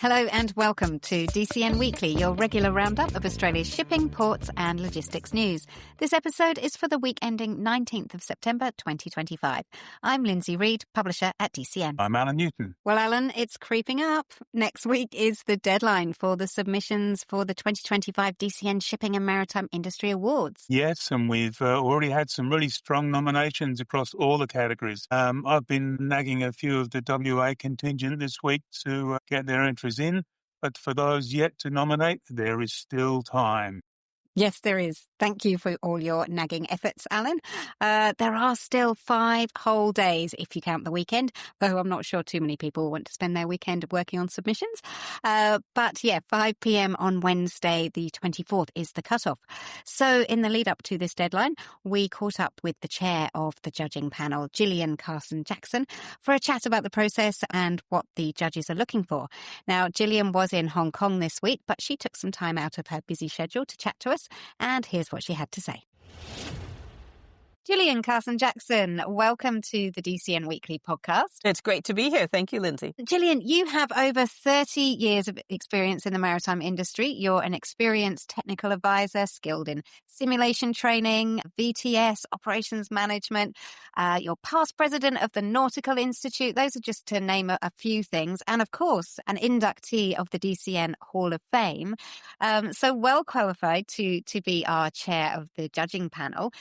Hello and welcome to DCN Weekly, your regular roundup of Australia's shipping, ports and logistics news. This episode is for the week ending 19th of September 2025. I'm Lindsay Reid, publisher at DCN. I'm Alan Newton. Well, Alan, it's creeping up. Next week is the deadline for the submissions for the 2025 DCN Shipping and Maritime Industry Awards. Yes, and we've already had some really strong nominations across all the categories. I've been nagging a few of the WA contingent this week to get their entries in, but for those yet to nominate, there is still time. Yes, there is. Thank you for all your nagging efforts, Alan. There are still 5 whole days if you count the weekend, though I'm not sure too many people want to spend their weekend working on submissions. But yeah, 5 p.m. on Wednesday, the 24th is the cutoff. So in the lead up to this deadline, we caught up with the chair of the judging panel, Jillian Carson-Jackson, for a chat about the process and what the judges are looking for. Now, Jillian was in Hong Kong this week, but she took some time out of her busy schedule to chat to us. And here's what she had to say. Jillian Carson-Jackson, welcome to the DCN Weekly podcast. It's great to be here. Thank you, Lindsay. Jillian, you have over 30 years of experience in the maritime industry. You're an experienced technical advisor, skilled in simulation training, VTS, operations management. You're past president of the Nautical Institute. Those are just to name a few things. And of course, an inductee of the DCN Hall of Fame. So well qualified to be our chair of the judging panel.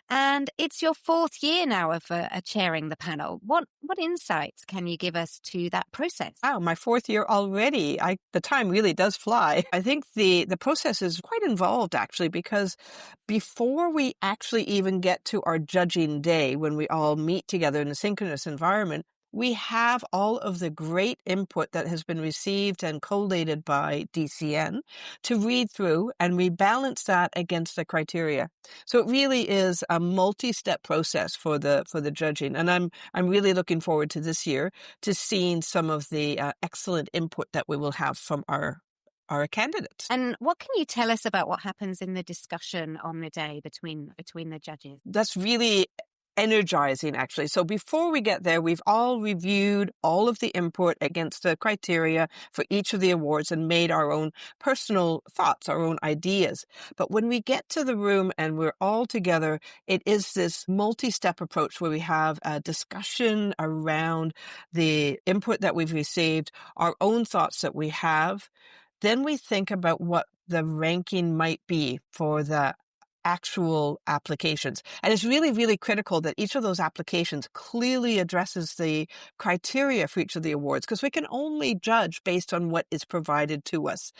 And it's your 4th year now of chairing the panel. What insights can you give us to that process? Wow, my 4th year already. The time really does fly. I think the process is quite involved, actually, because before we actually even get to our judging day, when we all meet together in a synchronous environment, we have all of the great input that has been received and collated by DCN to read through, and we balance that against the criteria. So it really is a multi-step process for the judging, and I'm really looking forward to this year to seeing some of the excellent input that we will have from our candidates. And what can you tell us about what happens in the discussion on the day between the judges? That's really energizing, actually. So before we get there, we've all reviewed all of the input against the criteria for each of the awards and made our own personal thoughts, our own ideas. But when we get to the room and we're all together, it is this multi-step approach where we have a discussion around the input that we've received, our own thoughts that we have. Then we think about what the ranking might be for the actual applications. And it's really, really critical that each of those applications clearly addresses the criteria for each of the awards, because we can only judge based on what is provided to us.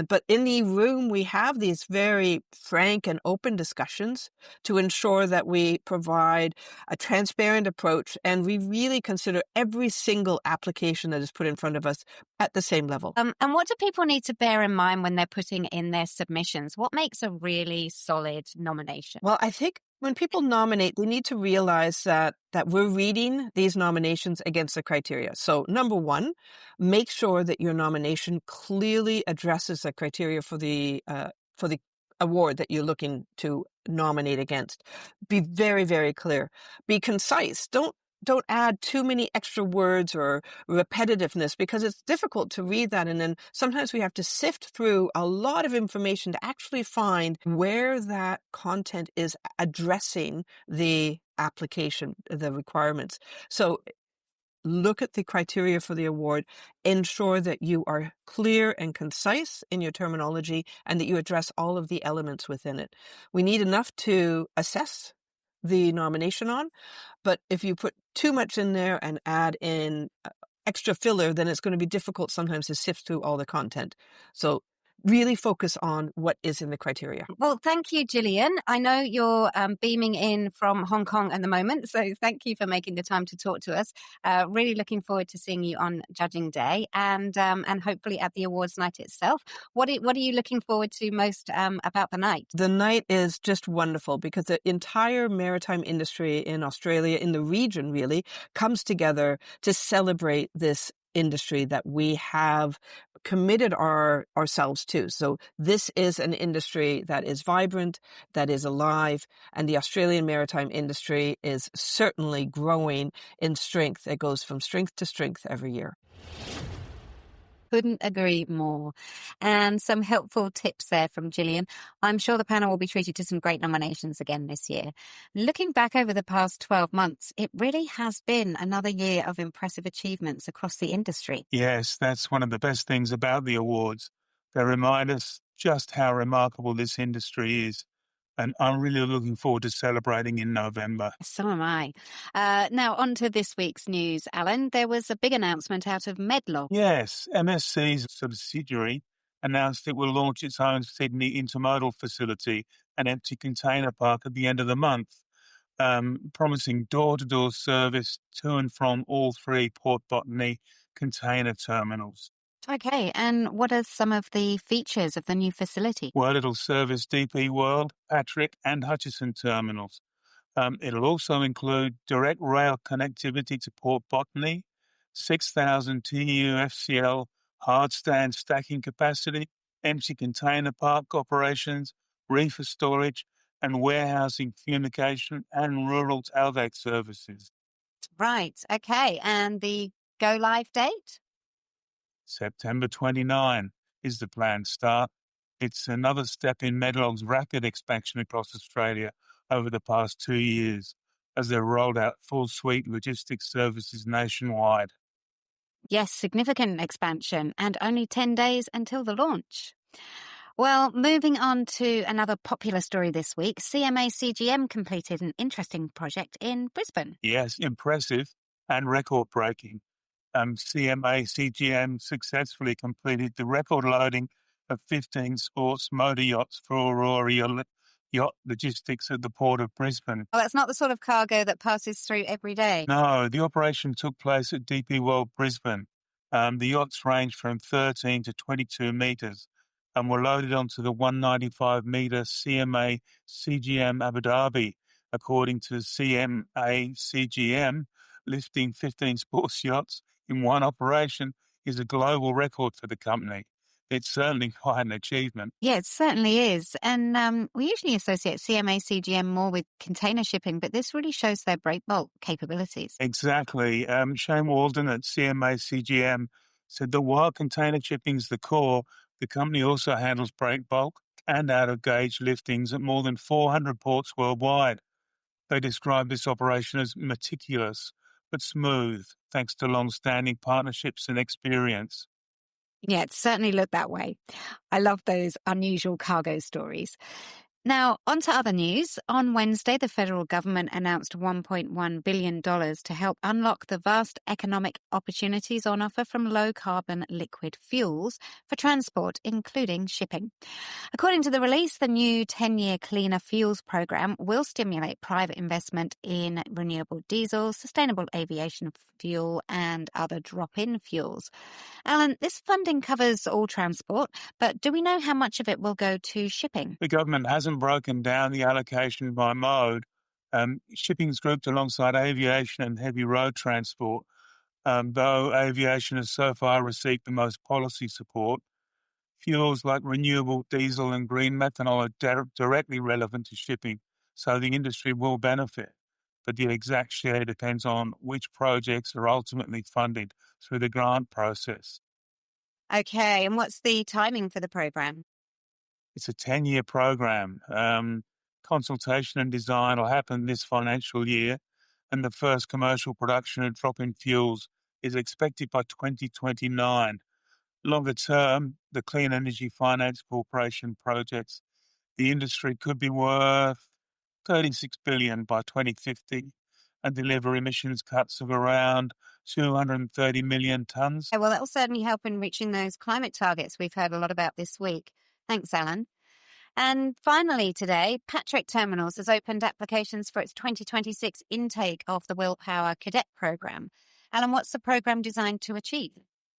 But in the room, we have these very frank and open discussions to ensure that we provide a transparent approach and we really consider every single application that is put in front of us at the same level. And what do people need to bear in mind when they're putting in their submissions? What makes a really solid nomination? Well, I think when people nominate, they need to realize that we're reading these nominations against the criteria. So number one, make sure that your nomination clearly addresses the criteria for the award that you're looking to nominate against. Be very, very clear. Be concise. Don't add too many extra words or repetitiveness, because it's difficult to read that. And then sometimes we have to sift through a lot of information to actually find where that content is addressing the application, the requirements. So look at the criteria for the award, ensure that you are clear and concise in your terminology and that you address all of the elements within it. We need enough to assess the nomination on, but if you put too much in there and add in extra filler, then it's going to be difficult sometimes to sift through all the content. So really focus on what is in the criteria. Well, thank you, Jillian. I know you're beaming in from Hong Kong at the moment, so thank you for making the time to talk to us. Really looking forward to seeing you on Judging Day and hopefully at the awards night itself. What are you looking forward to most about the night? The night is just wonderful because the entire maritime industry in Australia, in the region really, comes together to celebrate this industry that we have committed ourselves to. So this is an industry that is vibrant, that is alive, and the Australian maritime industry is certainly growing in strength. It goes from strength to strength every year. Couldn't agree more. And some helpful tips there from Jillian. I'm sure the panel will be treated to some great nominations again this year. Looking back over the past 12 months, it really has been another year of impressive achievements across the industry. Yes, that's one of the best things about the awards. They remind us just how remarkable this industry is. And I'm really looking forward to celebrating in November. So am I. Now, on to this week's news, Alan. There was a big announcement out of Medlog. Yes, MSC's subsidiary announced it will launch its own Sydney intermodal facility, an empty container park at the end of the month, promising door-to-door service to and from all three Port Botany container terminals. Okay, and what are some of the features of the new facility? Well, it'll service DP World, Patrick and Hutchison terminals. It'll also include direct rail connectivity to Port Botany, 6,000 TEU FCL hard stand stacking capacity, empty container park operations, reefer storage, and warehousing, communication, and rural tailgate services. Right, okay, and the go live date? September 29 is the planned start. It's another step in Medlog's rapid expansion across Australia over the past 2 years as they've rolled out full suite logistics services nationwide. Yes, significant expansion and only 10 days until the launch. Well, moving on to another popular story this week, CMA CGM completed an interesting project in Brisbane. Yes, impressive and record-breaking. CMA CGM successfully completed the record loading of 15 sports motor yachts for Aurora Yacht Logistics at the Port of Brisbane. Oh, that's not the sort of cargo that passes through every day. No, the operation took place at DP World Brisbane. The yachts ranged from 13 to 22 metres and were loaded onto the 195-metre CMA CGM Abu Dhabi. According to CMA CGM, lifting 15 sports yachts in one operation is a global record for the company. It's certainly quite an achievement. Yeah, it certainly is. And we usually associate CMA CGM more with container shipping, but this really shows their break bulk capabilities. Exactly. Shane Walden at CMA CGM said that while container shipping is the core, the company also handles break bulk and out-of-gauge liftings at more than 400 ports worldwide. They describe this operation as meticulous but smooth, thanks to long-standing partnerships and experience. Yeah, it certainly looked that way. I love those unusual cargo stories. Now, on to other news. On Wednesday, the federal government announced $1.1 billion to help unlock the vast economic opportunities on offer from low-carbon liquid fuels for transport, including shipping. According to the release, the new 10-year Cleaner Fuels program will stimulate private investment in renewable diesel, sustainable aviation fuel, and other drop-in fuels. Alan, this funding covers all transport, but do we know how much of it will go to shipping? The government hasn't broken down the allocation by mode. Shipping is grouped alongside aviation and heavy road transport, though aviation has so far received the most policy support. Fuels like renewable diesel and green methanol are directly relevant to shipping, so the industry will benefit. But the exact share depends on which projects are ultimately funded through the grant process. Okay, and what's the timing for the program? It's a 10-year program. Consultation and design will happen this financial year, and the first commercial production of drop-in fuels is expected by 2029. Longer term, the Clean Energy Finance Corporation projects the industry could be worth $36 billion by 2050 and deliver emissions cuts of around 230 million tonnes. Well, that will certainly help in reaching those climate targets we've heard a lot about this week. Thanks, Alan. And finally today, Patrick Terminals has opened applications for its 2026 intake of the Willpower Cadet Program. Alan, what's the program designed to achieve?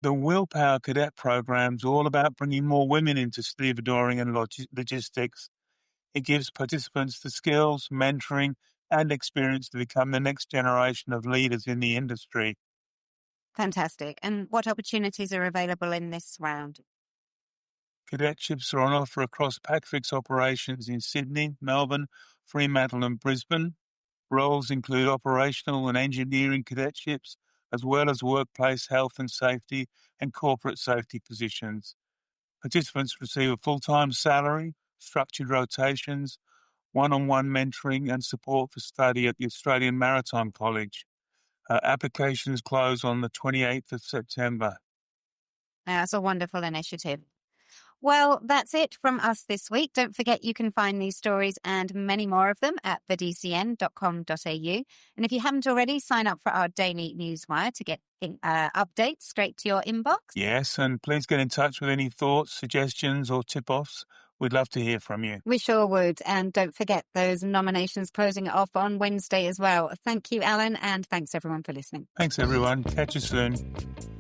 The Willpower Cadet Program is all about bringing more women into stevedoring and logistics. It gives participants the skills, mentoring, and experience to become the next generation of leaders in the industry. Fantastic. And what opportunities are available in this round? Cadetships are on offer across Patrick's operations in Sydney, Melbourne, Fremantle, and Brisbane. Roles include operational and engineering cadetships, as well as workplace health and safety and corporate safety positions. Participants receive a full-time salary, structured rotations, one-on-one mentoring and support for study at the Australian Maritime College. Applications close on the 28th of September. That's a wonderful initiative. Well, that's it from us this week. Don't forget you can find these stories and many more of them at thedcn.com.au. And if you haven't already, sign up for our daily newswire to get updates straight to your inbox. Yes, and please get in touch with any thoughts, suggestions or tip-offs. We'd love to hear from you. We sure would. And don't forget those nominations closing off on Wednesday as well. Thank you, Alan, and thanks everyone for listening. Thanks, everyone. Catch you soon.